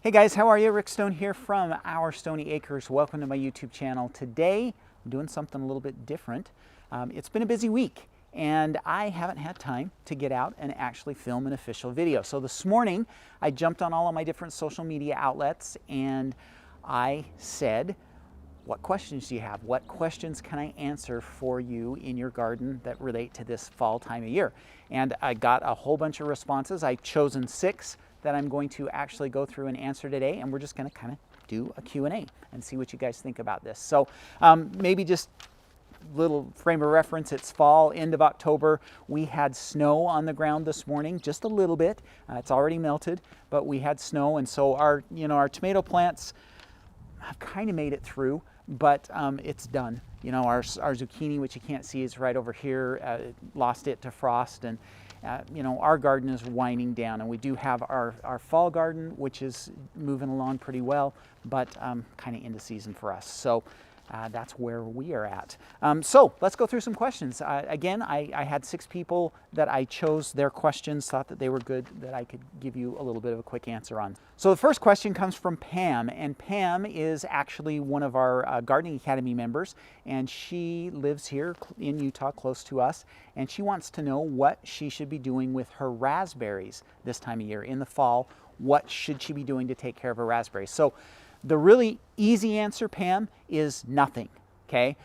Hey guys, how are you? Rick Stone here from Our Stoney Acres. Welcome to my YouTube channel. Today, I'm doing something a little bit different. It's been a busy week and I haven't had time to get out and actually film an official video. So this morning, I jumped on all of my different social media outlets and I said, what questions do you have? What questions can I answer for you in your garden that relate to this fall time of year? And I got a whole bunch of responses. I've chosen 6 that I'm going to actually go through and answer today, and we're just going to kind of do a Q&A and see what you guys think about this. So maybe just little frame of reference, it's fall, end of October. We had snow on the ground this morning, just a little bit. It's already melted, but we had snow, and so our tomato plants have kind of made it through, but it's done. You know, our zucchini, which you can't see, is right over here, lost it to frost, and you know, our garden is winding down, and we do have our fall garden, which is moving along pretty well, but kind of into season for us. So that's where we are at. So let's go through some questions. Again, I had 6 people that I chose their questions, thought that they were good, that I could give you a little bit of a quick answer on. So the first question comes from Pam, and Pam is actually one of our Gardening Academy members, and she lives here in Utah, close to us, and she wants to know what she should be doing with her raspberries this time of year. In the fall, what should she be doing to take care of her raspberries? So the really easy answer, Pam, is nothing, okay?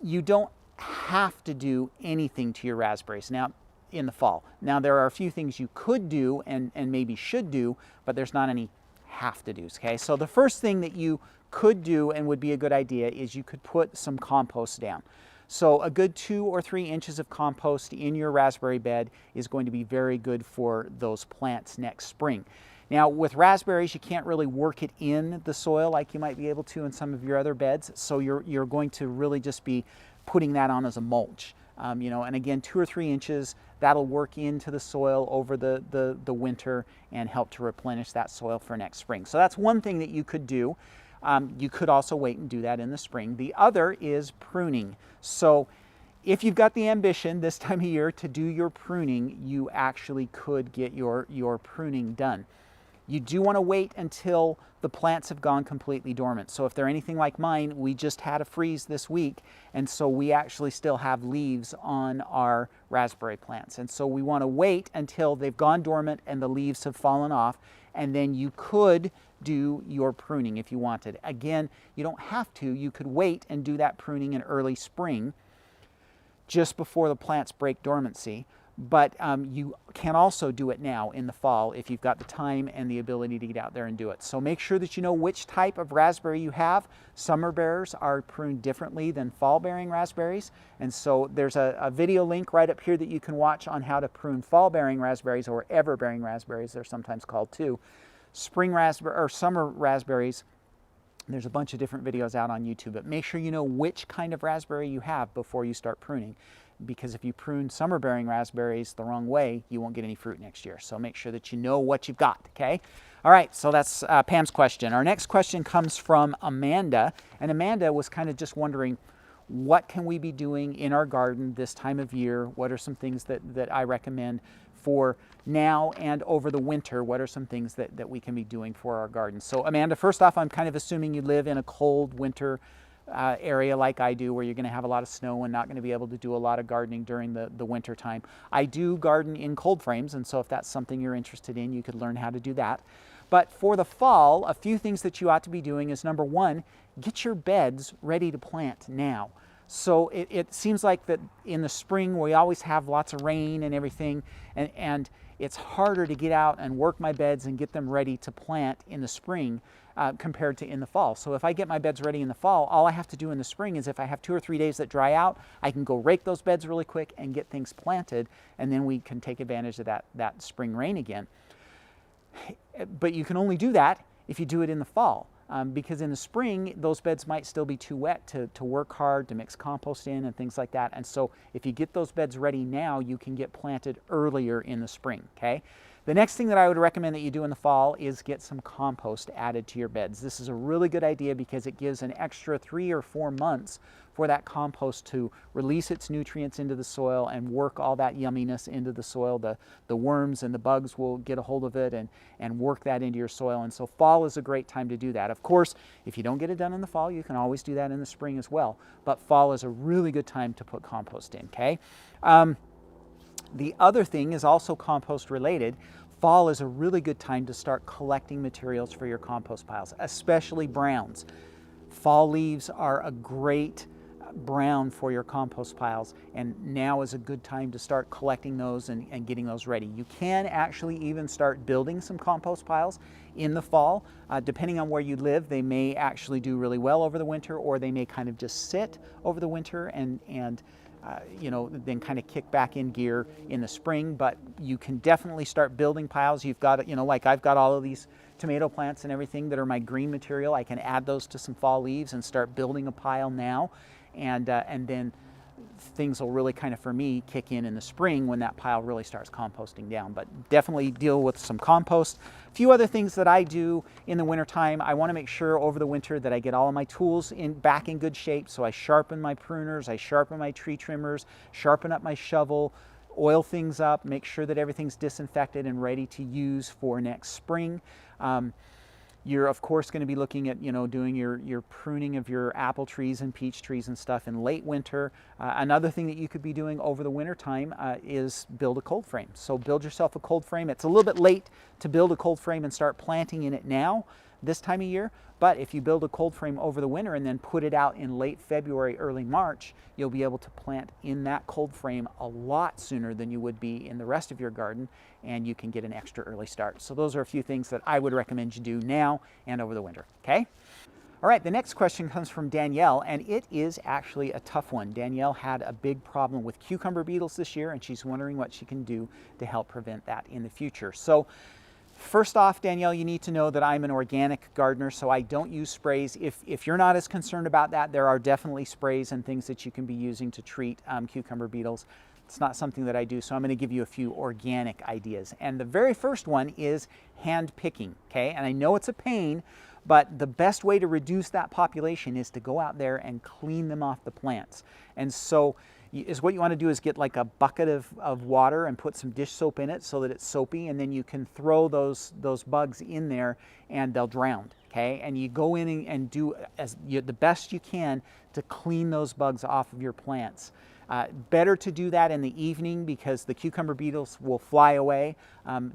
You don't have to do anything to your raspberries now in the fall. Now, there are a few things you could do and maybe should do, but there's not any have to do's, okay? So the first thing that you could do and would be a good idea is you could put some compost down. So a good 2 or 3 inches of compost in your raspberry bed is going to be very good for those plants next spring. Now, with raspberries, you can't really work it in the soil like you might be able to in some of your other beds, so you're going to really just be putting that on as a mulch. You know, and again, 2 or 3 inches, that'll work into the soil over the winter and help to replenish that soil for next spring. So that's one thing that you could do. You could also wait and do that in the spring. The other is pruning. So if you've got the ambition this time of year to do your pruning, you actually could get your pruning done. You do want to wait until the plants have gone completely dormant. So if they're anything like mine, we just had a freeze this week, and so we actually still have leaves on our raspberry plants. And so we want to wait until they've gone dormant and the leaves have fallen off, and then you could do your pruning if you wanted. Again, you don't have to. You could wait and do that pruning in early spring, just before the plants break dormancy. But you can also do it now in the fall if you've got the time and the ability to get out there and do it. So make sure that you know which type of raspberry you have. Summer bearers are pruned differently than fall bearing raspberries. And so there's a video link right up here that you can watch on how to prune fall bearing raspberries, or ever bearing raspberries, they're sometimes called too. Spring raspberry or summer raspberries, there's a bunch of different videos out on YouTube, but make sure you know which kind of raspberry you have before you start pruning. Because if you prune summer bearing raspberries the wrong way, you won't get any fruit next year. So make sure that you know what you've got, okay? All right, so that's Pam's question. Our next question comes from Amanda, and Amanda was kind of just wondering, what can we be doing in our garden this time of year? What are some things that I recommend for now and over the winter? What are some things that we can be doing for our garden? So Amanda, first off, I'm kind of assuming you live in a cold winter area like I do, where you're going to have a lot of snow and not going to be able to do a lot of gardening during the winter time. I do garden in cold frames, and so if that's something you're interested in, you could learn how to do that. But for the fall, a few things that you ought to be doing is, number one, get your beds ready to plant now. So it seems like that in the spring we always have lots of rain and everything, and it's harder to get out and work my beds and get them ready to plant in the spring compared to in the fall. So if I get my beds ready in the fall, all I have to do in the spring is, if I have 2 or 3 days that dry out, I can go rake those beds really quick and get things planted, and then we can take advantage of that spring rain again. But you can only do that if you do it in the fall. Because in the spring, those beds might still be too wet to work hard, to mix compost in and things like that. And so if you get those beds ready now, you can get planted earlier in the spring, okay? The next thing that I would recommend that you do in the fall is get some compost added to your beds. This is a really good idea because it gives an extra 3 or 4 months for that compost to release its nutrients into the soil and work all that yumminess into the soil. The worms and the bugs will get a hold of it and work that into your soil. And so fall is a great time to do that. Of course, if you don't get it done in the fall, you can always do that in the spring as well. But fall is a really good time to put compost in, okay? The other thing is also compost related. Fall is a really good time to start collecting materials for your compost piles, especially browns. Fall leaves are a great brown for your compost piles, and now is a good time to start collecting those and getting those ready. You can actually even start building some compost piles in the fall. Depending on where you live, they may actually do really well over the winter, or they may kind of just sit over the winter and you know, then kind of kick back in gear in the spring. But you can definitely start building piles. You've got, you know, like I've got all of these tomato plants and everything that are my green material. I can add those to some fall leaves and start building a pile now, and then things will really kind of, for me, kick in the spring when that pile really starts composting down. But definitely deal with some compost. A few other things that I do in the wintertime: I want to make sure over the winter that I get all of my tools back in good shape. So I sharpen my pruners, I sharpen my tree trimmers, sharpen up my shovel, oil things up, make sure that everything's disinfected and ready to use for next spring. You're of course going to be looking at, you know, doing your pruning of your apple trees and peach trees and stuff in late winter. Another thing that you could be doing over the winter time is build a cold frame. So build yourself a cold frame. It's a little bit late to build a cold frame and start planting in it now, this time of year. But if you build a cold frame over the winter and then put it out in late February, early March, you'll be able to plant in that cold frame a lot sooner than you would be in the rest of your garden, and you can get an extra early start. So those are a few things that I would recommend you do now and over the winter, okay? All right, the next question comes from Danielle, and it is actually a tough one. Danielle had a big problem with cucumber beetles this year, and she's wondering what she can do to help prevent that in the future. So first off, Danielle, you need to know that I'm an organic gardener, so I don't use sprays. If you're not as concerned about that, there are definitely sprays and things that you can be using to treat cucumber beetles. It's not something that I do, so I'm going to give you a few organic ideas. And the very first one is hand picking, okay? And I know it's a pain, but the best way to reduce that population is to go out there and clean them off the plants. And so what you want to do is get like a bucket of water and put some dish soap in it so that it's soapy, and then you can throw those bugs in there and they'll drown, okay? And you go in and do the best you can to clean those bugs off of your plants. Better to do that in the evening because the cucumber beetles will fly away.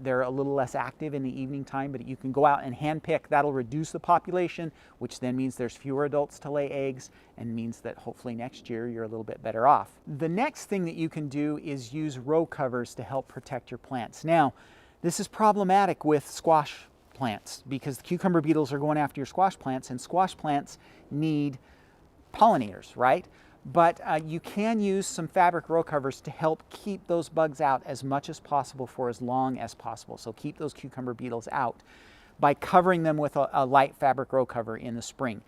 They're a little less active in the evening time, but you can go out and hand pick. That'll reduce the population, which then means there's fewer adults to lay eggs and means that hopefully next year you're a little bit better off. The next thing that you can do is use row covers to help protect your plants. Now, this is problematic with squash plants because the cucumber beetles are going after your squash plants, and squash plants need pollinators, right? But you can use some fabric row covers to help keep those bugs out as much as possible for as long as possible. So keep those cucumber beetles out by covering them with a light fabric row cover in the spring.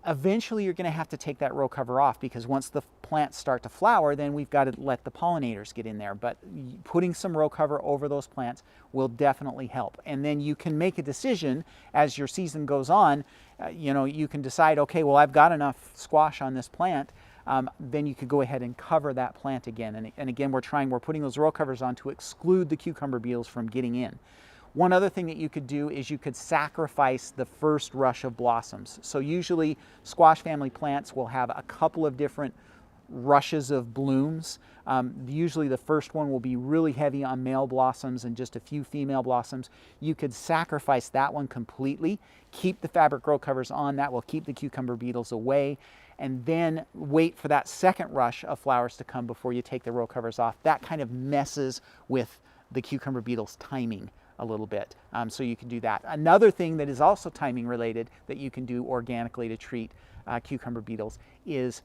Eventually you're going to have to take that row cover off because once the plants start to flower, then we've got to let the pollinators get in there. But putting some row cover over those plants will definitely help. And then you can make a decision as your season goes on. You know, you can decide, okay, well, I've got enough squash on this plant. Then you could go ahead and cover that plant again. And again, we're putting those row covers on to exclude the cucumber beetles from getting in. One other thing that you could do is you could sacrifice the first rush of blossoms. So usually squash family plants will have a couple of different rushes of blooms. Usually the first one will be really heavy on male blossoms and just a few female blossoms. You could sacrifice that one completely, keep the fabric row covers on. That will keep the cucumber beetles away, and then wait for that second rush of flowers to come before you take the row covers off. That kind of messes with the cucumber beetles' timing a little bit. So you can do that. Another thing that is also timing related that you can do organically to treat cucumber beetles is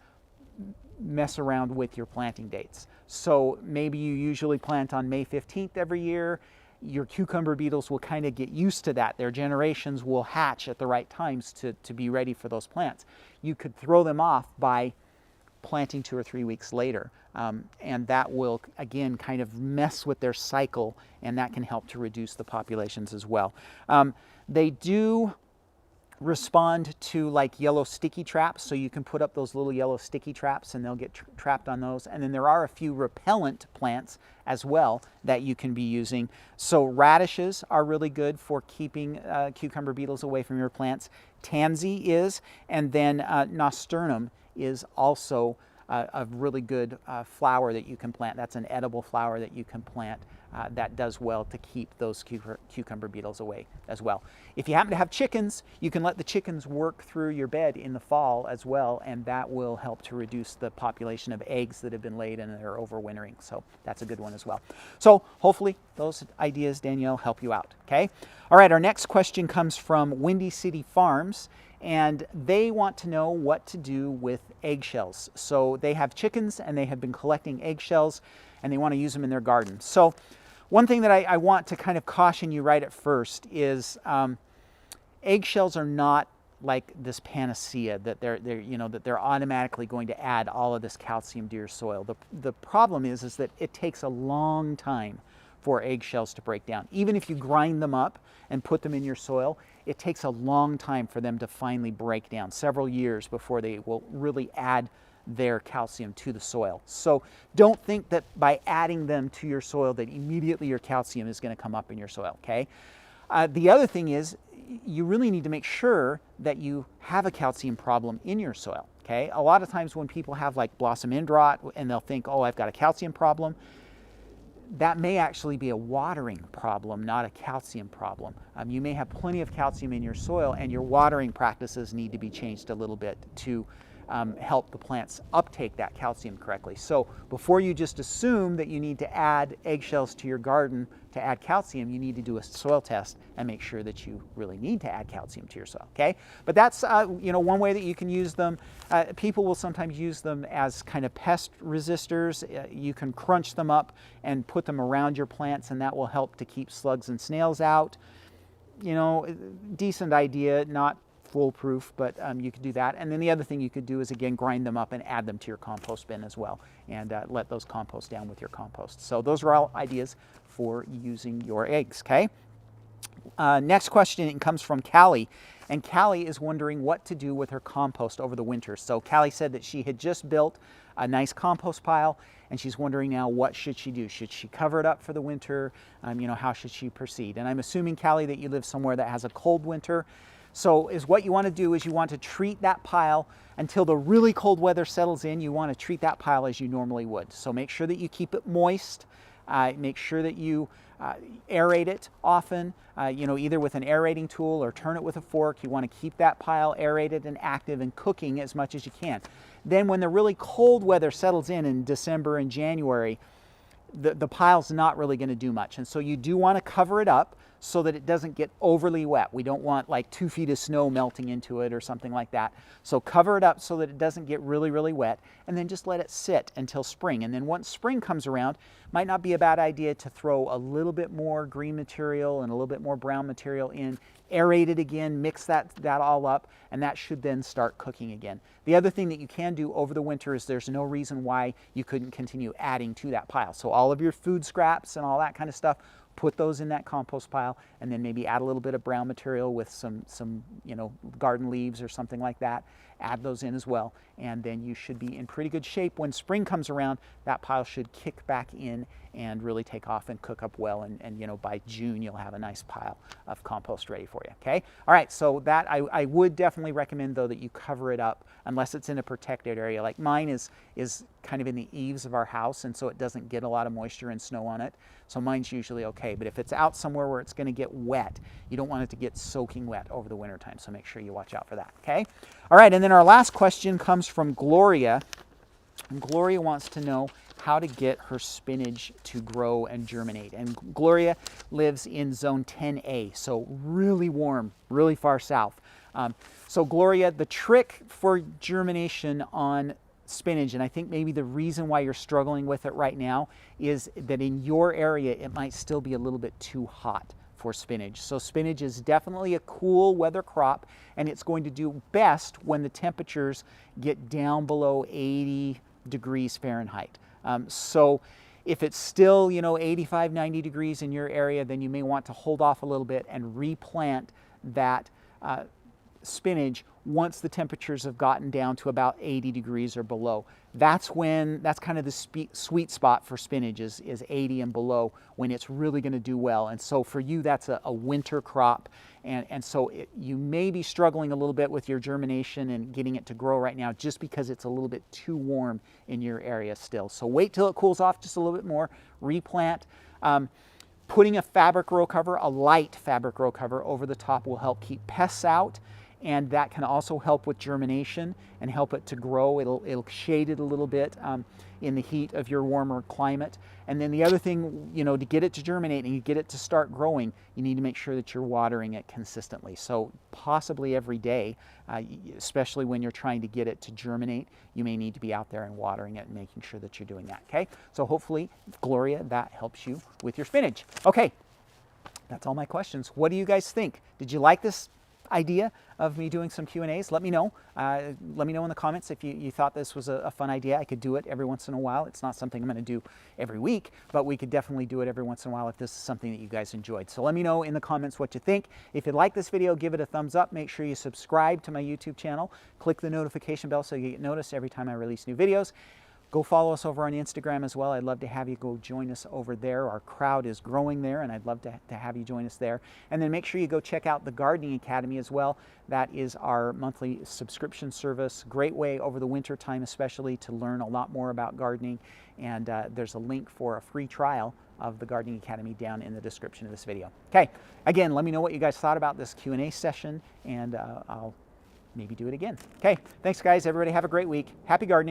mess around with your planting dates. So maybe you usually plant on May 15th every year. Your cucumber beetles will kind of get used to that. Their generations will hatch at the right times to be ready for those plants. You could throw them off by planting 2 or 3 weeks later. And that will, again, kind of mess with their cycle, and that can help to reduce the populations as well. They do respond to like yellow sticky traps, so you can put up those little yellow sticky traps and they'll get trapped on those. And then there are a few repellent plants as well that you can be using. So radishes are really good for keeping cucumber beetles away from your plants. Tansy is, and then Nosternum is also a really good flower that you can plant. That's an edible flower that you can plant that does well to keep those cucumber beetles away as well. If you happen to have chickens, you can let the chickens work through your bed in the fall as well, and that will help to reduce the population of eggs that have been laid and are overwintering. So that's a good one as well. So hopefully those ideas, Danielle, help you out, okay? All right, our next question comes from Windy City Farms, and they want to know what to do with eggshells. So they have chickens and they have been collecting eggshells and they want to use them in their garden. So one thing that I want to kind of caution you right at first is eggshells are not like this panacea that they're automatically going to add all of this calcium to your soil. The problem is that it takes a long time for eggshells to break down. Even if you grind them up and put them in your soil, it takes a long time for them to finally break down, several years before they will really add their calcium to the soil. So don't think that by adding them to your soil that immediately your calcium is going to come up in your soil, okay? The other thing is you really need to make sure that you have a calcium problem in your soil, okay? A lot of times when people have like blossom end rot and they'll think, oh, I've got a calcium problem, that may actually be a watering problem, not a calcium problem. You may have plenty of calcium in your soil and your watering practices need to be changed a little bit to help the plants uptake that calcium correctly. So before you just assume that you need to add eggshells to your garden to add calcium, you need to do a soil test and make sure that you really need to add calcium to your soil, okay? But that's one way that you can use them. People will sometimes use them as kind of pest resistors. You can crunch them up and put them around your plants, and that will help to keep slugs and snails out. You know, decent idea, not foolproof, but you could do that. And then the other thing you could do is, again, grind them up and add them to your compost bin as well, and let those compost down with your compost. So those are all ideas for using your eggs, okay? Next question comes from Callie, and Callie is wondering what to do with her compost over the winter. So Callie said that she had just built a nice compost pile, and she's wondering now, what should she do? Should she cover it up for the winter? How should she proceed? And I'm assuming, Callie, that you live somewhere that has a cold winter. So what you want to do is you want to treat that pile until the really cold weather settles in. You want to treat that pile as you normally would. So make sure that you keep it moist. Make sure that you aerate it often, either with an aerating tool or turn it with a fork. You want to keep that pile aerated and active and cooking as much as you can. Then when the really cold weather settles in December and January, the pile's not really going to do much. And so you do want to cover it up so that it doesn't get overly wet. We don't want like 2 feet of snow melting into it or something like that. So cover it up so that it doesn't get really, really wet, and then just let it sit until spring. And then once spring comes around, might not be a bad idea to throw a little bit more green material and a little bit more brown material in, aerate it again, mix that all up, and that should then start cooking again. The other thing that you can do over the winter is there's no reason why you couldn't continue adding to that pile. So all of your food scraps and all that kind of stuff, put those in that compost pile, and then maybe add a little bit of brown material with some garden leaves or something like that. Add those in as well, and then you should be in pretty good shape. When spring comes around, that pile should kick back in and really take off and cook up well, and by June you'll have a nice pile of compost ready for you, okay? All right, so that I would definitely recommend, though, that you cover it up unless it's in a protected area. Like mine is kind of in the eaves of our house, and so it doesn't get a lot of moisture and snow on it, so mine's usually okay. But if it's out somewhere where it's going to get wet, you don't want it to get soaking wet over the winter time, so make sure you watch out for that, okay? All right, and then our last question comes from Gloria. And Gloria wants to know how to get her spinach to grow and germinate. And Gloria lives in zone 10A, so really warm, really far south. So Gloria, the trick for germination on spinach, and I think maybe the reason why you're struggling with it right now, is that in your area it might still be a little bit too hot for spinach. So spinach is definitely a cool weather crop, and it's going to do best when the temperatures get down below 80 degrees Fahrenheit. So if it's still, 85, 90 degrees in your area, then you may want to hold off a little bit and replant that spinach once the temperatures have gotten down to about 80 degrees or below. That's kind of the sweet spot for spinach is 80 and below, when it's really going to do well. And so for you, that's a winter crop. And so you may be struggling a little bit with your germination and getting it to grow right now, just because it's a little bit too warm in your area still. So wait till it cools off just a little bit more, replant. Putting a fabric row cover, a light fabric row cover over the top, will help keep pests out. And that can also help with germination and help it to grow. It'll shade it a little bit in the heat of your warmer climate. And then the other thing, to get it to germinate and you get it to start growing, you need to make sure that you're watering it consistently. So possibly every day, especially when you're trying to get it to germinate, you may need to be out there and watering it and making sure that you're doing that, okay? So hopefully, Gloria, that helps you with your spinach. Okay, that's all my questions. What do you guys think? Did you like this idea of me doing some Q&As? Let me know. Let me know in the comments if you thought this was a fun idea. I could do it every once in a while. It's not something I'm going to do every week, but we could definitely do it every once in a while if this is something that you guys enjoyed. So let me know in the comments what you think. If you like this video, give it a thumbs up. Make sure you subscribe to my YouTube channel. Click the notification bell so you get noticed every time I release new videos. Go follow us over on Instagram as well. I'd love to have you go join us over there. Our crowd is growing there, and I'd love to have you join us there. And then make sure you go check out the Gardening Academy as well. That is our monthly subscription service. Great way over the winter time especially to learn a lot more about gardening. And there's a link for a free trial of the Gardening Academy down in the description of this video. Okay, again, let me know what you guys thought about this Q&A session, and I'll maybe do it again. Okay, thanks guys. Everybody have a great week. Happy gardening.